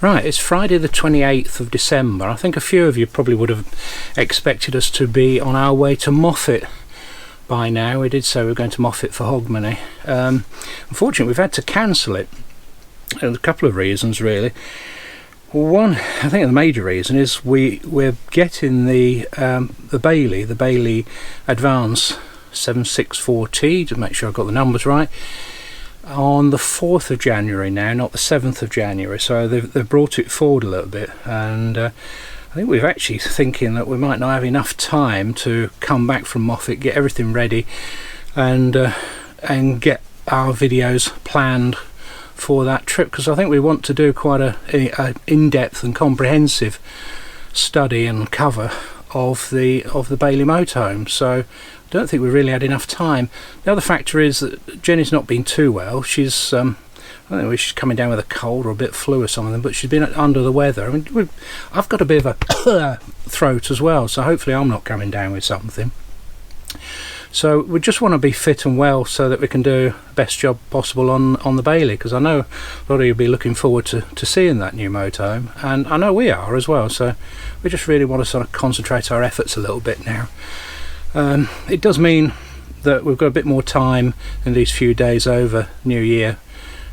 Right, it's Friday the 28th of December. I think a few of you probably would have expected us to be on our way to Moffat by now. We did say we were going to Moffat for Hogmanay. Unfortunately, we've had to cancel it. And a couple of reasons, really. One, I think the major reason is we're getting the Bailey Advance 764T, to make sure I've got the numbers right, on the 4th of January now, not the 7th of January, so they've brought it forward a little bit, and I think we're actually thinking that we might not have enough time to come back from Moffat, get everything ready, and get our videos planned for that trip, because I think we want to do quite a in-depth and comprehensive study and cover of the Bailey motorhome, so I don't think we really had enough time. The other factor is that Jenny's not been too well. She's I don't know if she's coming down with a cold or a bit of flu or something, but she's been under the weather. I mean, I've got a bit of a throat as well, so hopefully I'm not coming down with something. So we just want to be fit and well so that we can do the best job possible on the Bailey, because I know a lot of you will be looking forward to seeing that new motorhome, and I know we are as well, so we just really want to sort of concentrate our efforts a little bit now. It does mean that we've got a bit more time in these few days over New Year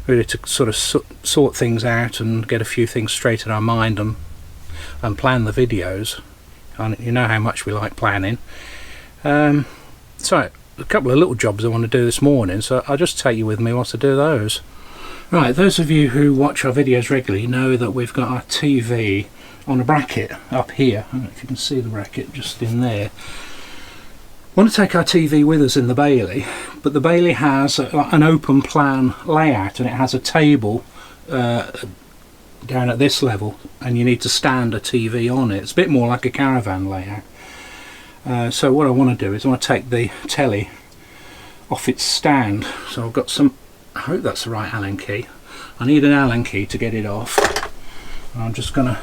really to sort of sort things out and get a few things straight in our mind and plan the videos. And you know how much we like planning. So a couple of little jobs I want to do this morning, so I'll just take you with me whilst I do those. Right, those of you who watch our videos regularly know that we've got our TV on a bracket up here. I don't know if you can see the bracket just in there. We want to take our TV with us in the Bailey, but the Bailey has an open plan layout, and it has a table down at this level, and you need to stand a TV on it. It's a bit more like a caravan layout. So what I want to do is I want to take the telly off its stand. So I've got some, I hope that's the right Allen key. I need an Allen key to get it off. And I'm just going to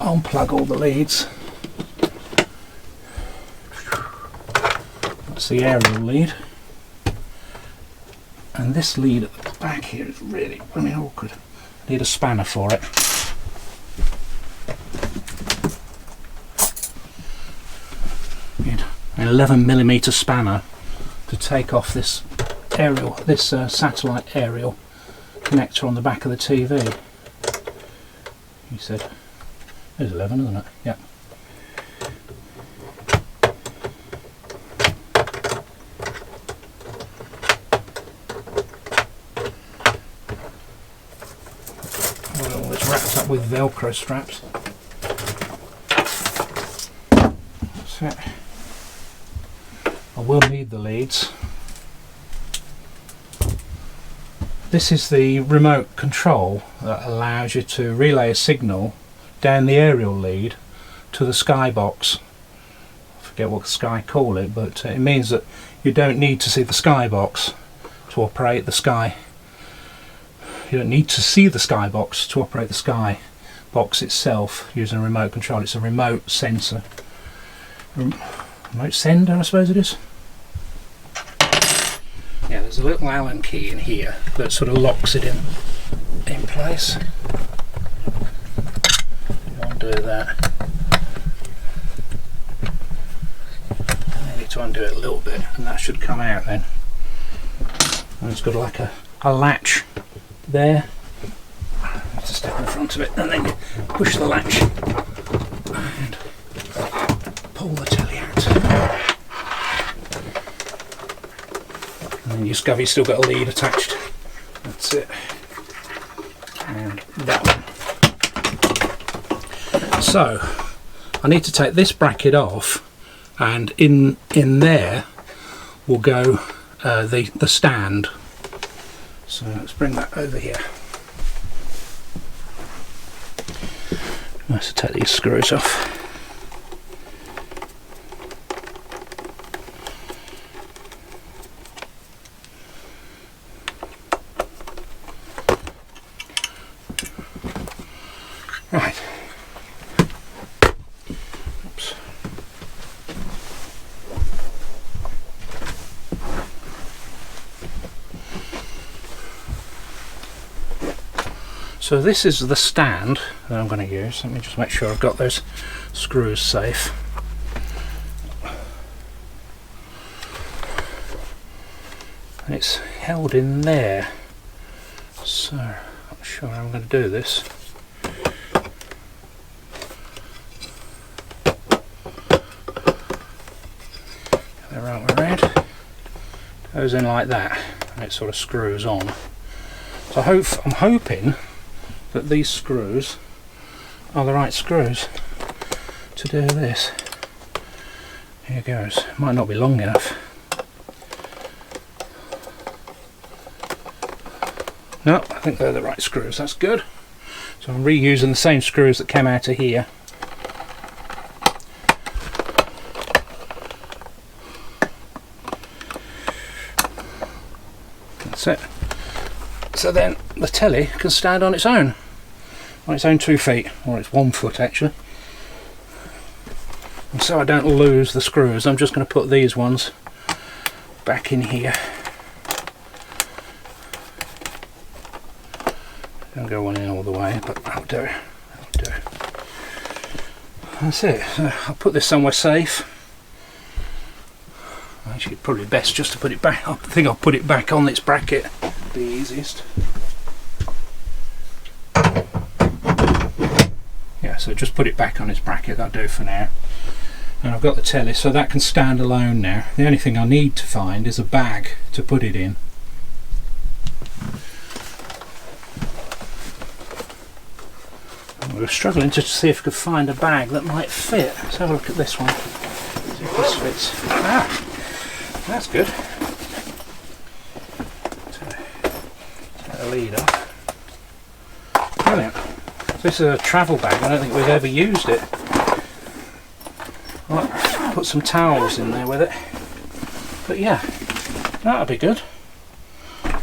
unplug all the leads. That's the aerial lead. And this lead at the back here is really awkward. I need a spanner for it. Need an 11mm spanner to take off this aerial, satellite aerial connector on the back of the TV. He said, there's 11, isn't it? Yeah. Well, it's wrapped up with Velcro straps. That's it. I will need the leads. This is the remote control that allows you to relay a signal down the aerial lead to the skybox. I forget what the Sky call it, but it means that you don't need to see the skybox to operate the Sky. You don't need to see the skybox to operate the skybox itself using a remote control. It's a remote sensor. Remote sender, I suppose it is. Yeah, there's a little Allen key in here that sort of locks it in place. Undo that. I need to undo it a little bit, and that should come out then. And it's got like a latch there. I have to step in front of it, and then you push the latch and pull the telly out. And then your scuvvy's still got a lead attached. That's it. And that one. So I need to take this bracket off, and in there will go the stand. So let's bring that over here. Nice to take these screws off. Right. Oops. So this is the stand that I'm going to use. Let me just make sure I've got those screws safe. And it's held in there. So I'm not sure how I'm going to do this. Get the right way around. Goes in like that, and it sort of screws on. So I'm hoping that these screws are the right screws to do this. Here goes. Might not be long enough. No, I think they're the right screws. That's good. So I'm reusing the same screws that came out of here. That's it. So then the telly can stand on its own 2 feet, or it's 1 foot actually. And so I don't lose the screws, I'm just going to put these ones back in here. Don't go one in all the way, but that'll do. That'll do. That's it. So I'll put this somewhere safe. Actually, probably best just to put it back. I think I'll put it back on this bracket. The easiest. Yeah, so just put it back on its bracket. That'll do for now. And I've got the telly, so that can stand alone now. The only thing I need to find is a bag to put it in. We were struggling to see if we could find a bag that might fit. Let's have a look at this one. See if this fits. Ah, that's good. Take the lead off. Brilliant. So this is a travel bag. I don't think we've ever used it. Right, put some towels in there with it. But yeah, that'll be good.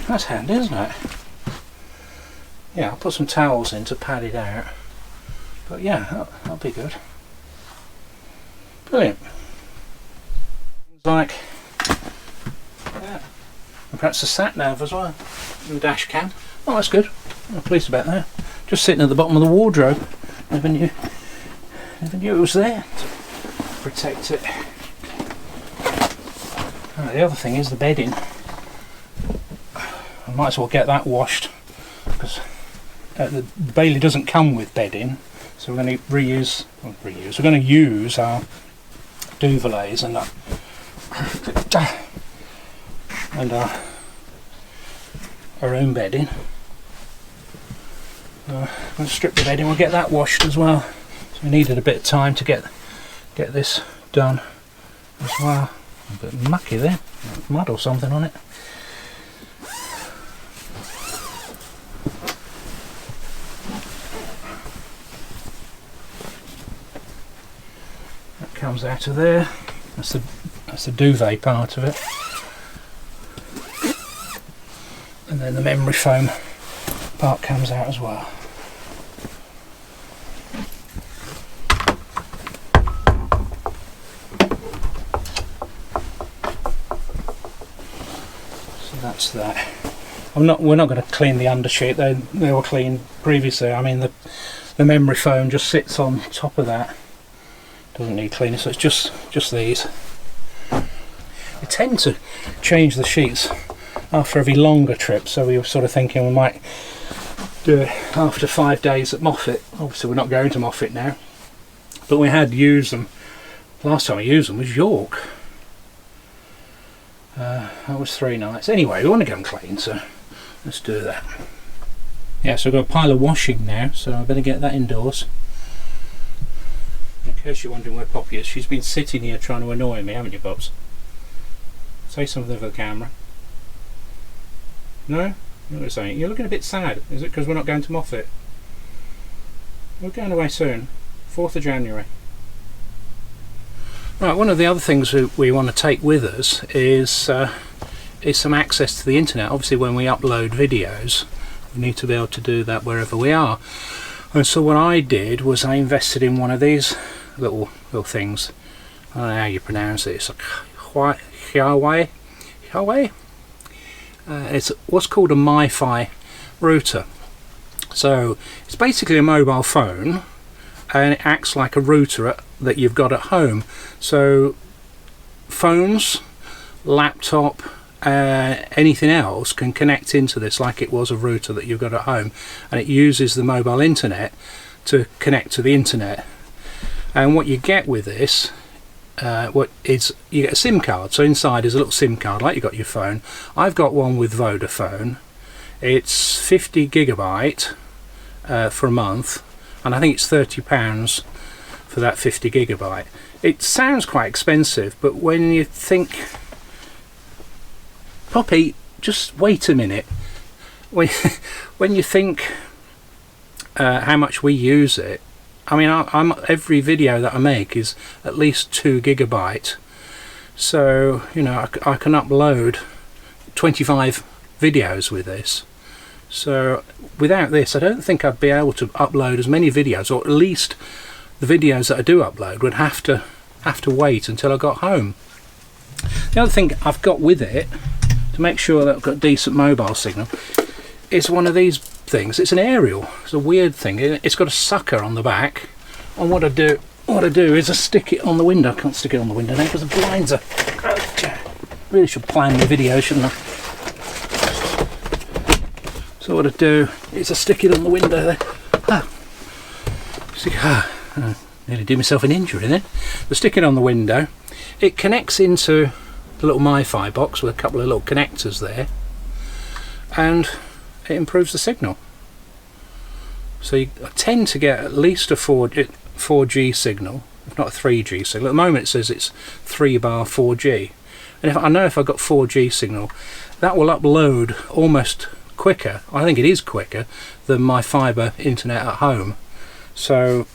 That's handy, isn't it? Yeah, I'll put some towels in to pad it out. But yeah, that'll be good. Brilliant. Things like, yeah, and perhaps the sat nav as well, and the dash cam. Oh, that's good. I'm pleased about that. Just sitting at the bottom of the wardrobe. Never knew it was there to protect it. Right, the other thing is the bedding. I might as well get that washed because the Bailey doesn't come with bedding. So we're going to we're going to use our duvaliers and our own bedding. I'm going to strip the bedding, we'll get that washed as well. So we needed a bit of time to get this done as well. A bit mucky there, mud or something on it. Comes out of there. That's the duvet part of it, and then the memory foam part comes out as well. So that's that. We're not going to clean the undersheet. They were cleaned previously. I mean the memory foam just sits on top of that. Doesn't need cleaning, so it's just these. We tend to change the sheets after every longer trip, so we were sort of thinking we might do it after 5 days at Moffat. Obviously we're not going to Moffat now, but we had used them. Last time we used them was York. That was 3 nights. Anyway, we want to get them clean, so let's do that. Yeah, so I've got a pile of washing now, so I better get that indoors. In case you're wondering where Poppy is, she's been sitting here trying to annoy me, haven't you, Pops? Say something for the camera. No? You're not saying. You're looking a bit sad. Is it because we're not going to Moffat? We're going away soon. 4th of January. Right, one of the other things we want to take with us is some access to the internet. Obviously when we upload videos, we need to be able to do that wherever we are. And so what I did was I invested in one of these little things. I don't know how you pronounce it. It's like Huawei. It's what's called a MiFi router. So it's basically a mobile phone, and it acts like a router that you've got at home. So phones, laptop, anything else can connect into this like it was a router that you've got at home, and it uses the mobile internet to connect to the internet. And what you get with this, you get a SIM card. So inside is a little SIM card like you got your phone. I've got one with Vodafone. It's 50 gigabyte for a month, and I think it's £30 for that 50 gigabyte. It sounds quite expensive, but when you think, Poppy, just wait a minute. When you think how much we use it, I mean, every video that I make is at least 2 gigabyte. So, you know, I can upload 25 videos with this. So without this, I don't think I'd be able to upload as many videos, or at least the videos that I do upload would have to wait until I got home. The other thing I've got with it, to make sure that I've got decent mobile signal, is one of these things. It's an aerial. It's a weird thing. It's got a sucker on the back, and what I do is I stick it on the window. I can't stick it on the window now because the blinds are... Really should plan the video, shouldn't I? So what I do is I stick it on the window there. Nearly did myself an injury then. I stick it on the window. It connects into the little MiFi box with a couple of little connectors there, and it improves the signal. So I tend to get at least a 4G signal, if not a 3G signal. At the moment it says it's 3-bar 4G, and if I've got 4G signal, that will upload almost quicker. I think it is quicker than my fibre internet at home. So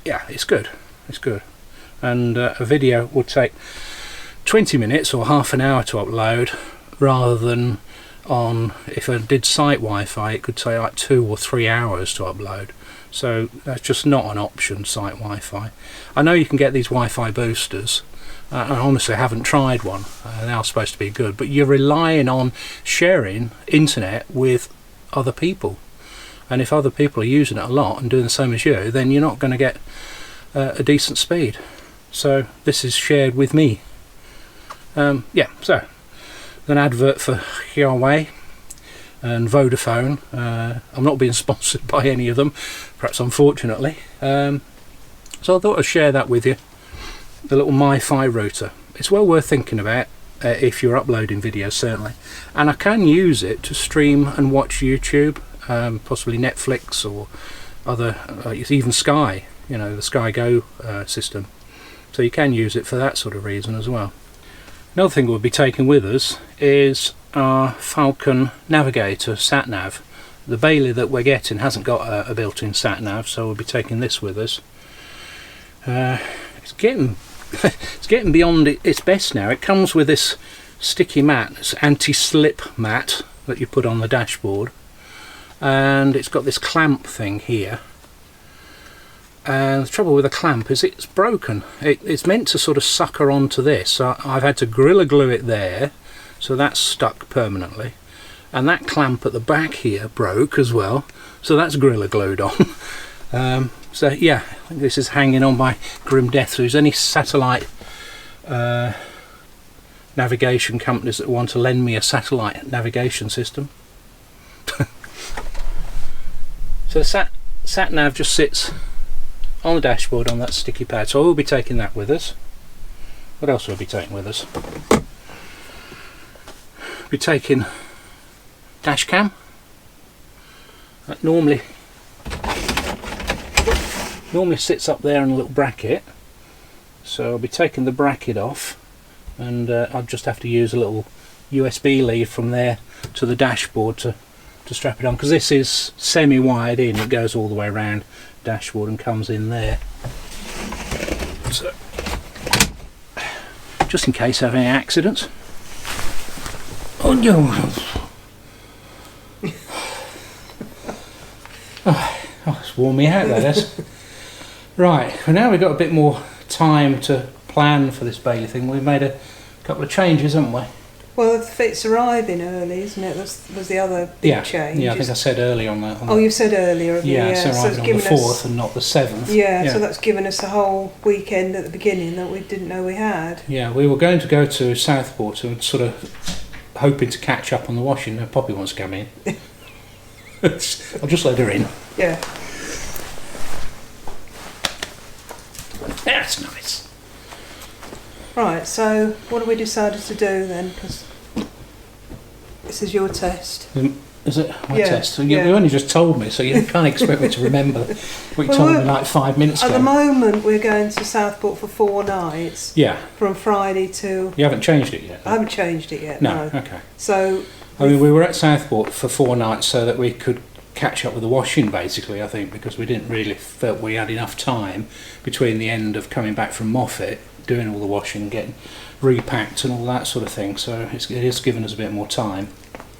yeah, it's good. It's good. And a video would take 20 minutes or half an hour to upload, rather than if I did site Wi-Fi, it could take like 2 or 3 hours to upload. So that's just not an option, site Wi-Fi. I know you can get these Wi-Fi boosters. I honestly haven't tried one. They are supposed to be good, but you're relying on sharing internet with other people, and if other people are using it a lot and doing the same as you, then you're not going to get a decent speed. So this is shared with me. Yeah, so an advert for Huawei and Vodafone. I'm not being sponsored by any of them, perhaps unfortunately. So I thought I'd share that with you. The little MiFi router. It's well worth thinking about if you're uploading videos, certainly. And I can use it to stream and watch YouTube, possibly Netflix or other, even Sky, you know, the Sky Go system. So you can use it for that sort of reason as well. Another thing we'll be taking with us is our Falcon Navigator sat-nav. The Bailey that we're getting hasn't got a built-in sat-nav, so we'll be taking this with us. It's getting beyond its best now. It comes with this sticky mat, this anti-slip mat that you put on the dashboard, and it's got this clamp thing here. And the trouble with the clamp is it's broken. It's meant to sort of sucker onto this, so I've had to Gorilla Glue it there, so that's stuck permanently. And that clamp at the back here broke as well, so that's Gorilla Glued on. So yeah, I think this is hanging on by grim death. So there's any satellite navigation companies that want to lend me a satellite navigation system. So the sat nav just sits on the dashboard on that sticky pad, so I will be taking that with us. What else will I be taking with us? We'll be taking dash cam. That normally sits up there in a little bracket, so I'll be taking the bracket off, and I'll just have to use a little USB lead from there to the dashboard to strap it on, because this is semi-wired in. It goes all the way around dashboard and comes in there, so just in case I have any accidents. Oh no! Oh, it's worn me out, that is. Right, well, now we've got a bit more time to plan for this Bailey thing. We've made a couple of changes, haven't we? Well, if it's arriving early, isn't it? That was the other big change. Yeah, I think I said early on that. You said earlier. Yeah, it's arriving on the 4th and not the 7th. Yeah, so that's given us a whole weekend at the beginning that we didn't know we had. Yeah, we were going to go to Southport and sort of hoping to catch up on the washing. No, Poppy wants to come in. I'll just let her in. Yeah. That's nice. Right, so what have we decided to do then? Because this is your test. Is it my test? You only just told me, so you can't expect me to remember what you told me like 5 minutes ago. At the moment, we're going to Southport for 4 nights. Yeah. From Friday to... You haven't changed it yet? I haven't changed it yet, no. Okay. So... I mean, we were at Southport for 4 nights so that we could catch up with the washing, basically, I think, because we didn't really felt we had enough time between the end of coming back from Moffat, doing all the washing, getting repacked and all that sort of thing, so it has given us a bit more time.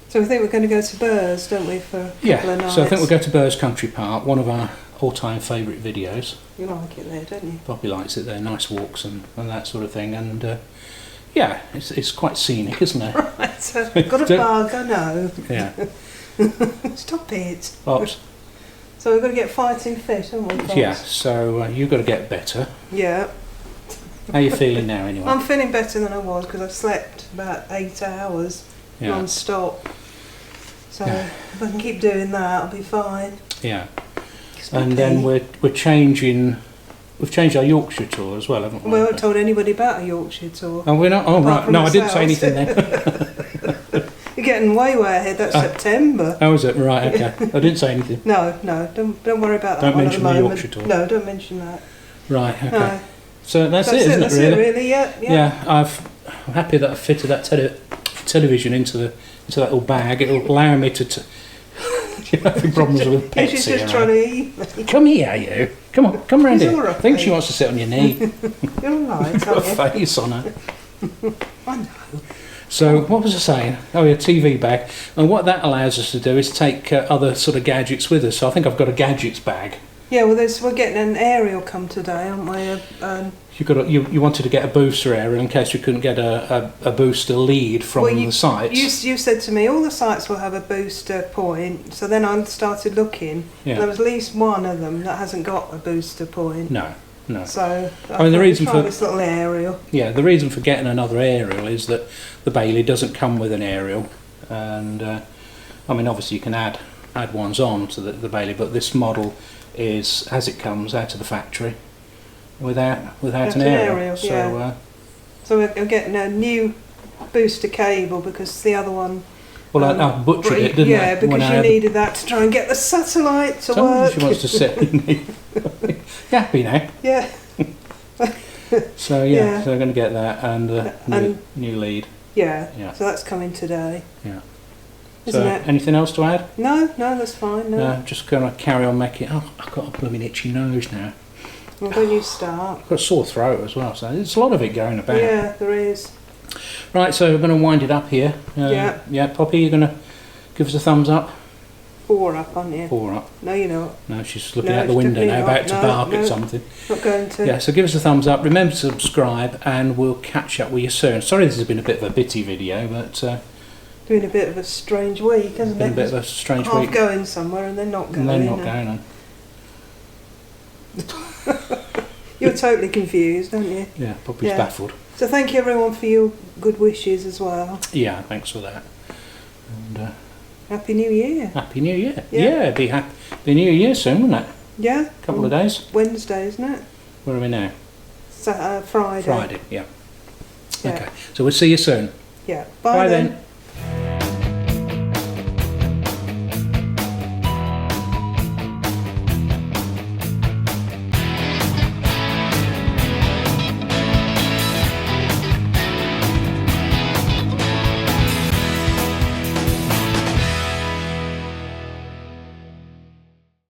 So we think we're going to go to Burrs, don't we, for a couple of nights? So I think we'll go to Burrs Country Park, one of our all-time favourite videos. You like it there, don't you? Poppy likes it there, nice walks and that sort of thing, and yeah, it's quite scenic, isn't it? Right, so got a bug, I know. Yeah. Stop it. Oops. So we've got to get fighting fit, haven't we, Pops? Yeah, so you've got to get better. Yeah. How are you feeling now, anyway? I'm feeling better than I was because I slept about 8 hours non-stop. So if I can keep doing that, I'll be fine. Yeah. And then we're changing. We've changed our Yorkshire tour as well, haven't we? We haven't told anybody about a Yorkshire tour. Oh, we're not. Oh, right. No, I didn't say anything then. You're getting way ahead. That's September. Oh, is it? Right. Okay. I didn't say anything. No. Don't worry about that. Don't mention the Yorkshire tour. No, don't mention that. Right. Okay. No. So that's it, isn't it? Really? It, really. Yeah. I'm happy that I fitted that television into that little bag. It'll allow me to. You're having problems with pets She's here. Just trying to eat. Come here, you. Come on, come round here. Right. I think she wants to sit on your knee. You're all right, Got a face on her. I know. So what was I saying? Oh yeah, TV bag. And what that allows us to do is take other sort of gadgets with us. So I think I've got a gadgets bag. Yeah, well, we're getting an aerial come today, aren't we? You wanted to get a booster aerial in case we couldn't get a booster lead from the sites. You said to me all the sites will have a booster point. So then I started looking. Yeah. There was at least one of them that hasn't got a booster point. No. So I mean, the reason for this little aerial. Yeah, the reason for getting another aerial is that the Bailey doesn't come with an aerial, and I mean, obviously you can add ones on to the Bailey, but this model is as it comes out of the factory without an aerial. So so we're getting a new booster cable because the other one. Well, I butchered it, didn't I? Yeah, because you needed that to try and get the satellite to work. She wants to sit. You happy now? Yeah. So so we're going to get that and new lead. Yeah. So that's coming today. Yeah. Isn't So it? anything else to add? No, that's fine. No. Just going to carry on making. Oh, I've got a blooming itchy nose now. Well, don't you start? I've got a sore throat as well, so there's a lot of it going about. Yeah, there is. Right, so we're going to wind it up here. Yeah, Poppy, you're going to give us a thumbs up? 4 up, aren't you? 4 up. No, you're not. No, she's looking out the window now, about to bark at something. Not going to. Yeah, so give us a thumbs up. Remember to subscribe, and we'll catch up with you soon. Sorry this has been a bit of a bitty video, but... been a bit of a strange week, hasn't it? Been a bit of a strange week. Half going somewhere and then not going. And then not going on. You're totally confused, aren't you? Yeah, Poppy's baffled. So thank you everyone for your good wishes as well. Yeah, thanks for that. And Happy New Year. Happy New Year. Yeah, be New Year soon, wouldn't it? Yeah. Couple of days. Wednesday, isn't it? Where are we now? Friday. Friday, yeah. Okay, so we'll see you soon. Yeah. Bye then.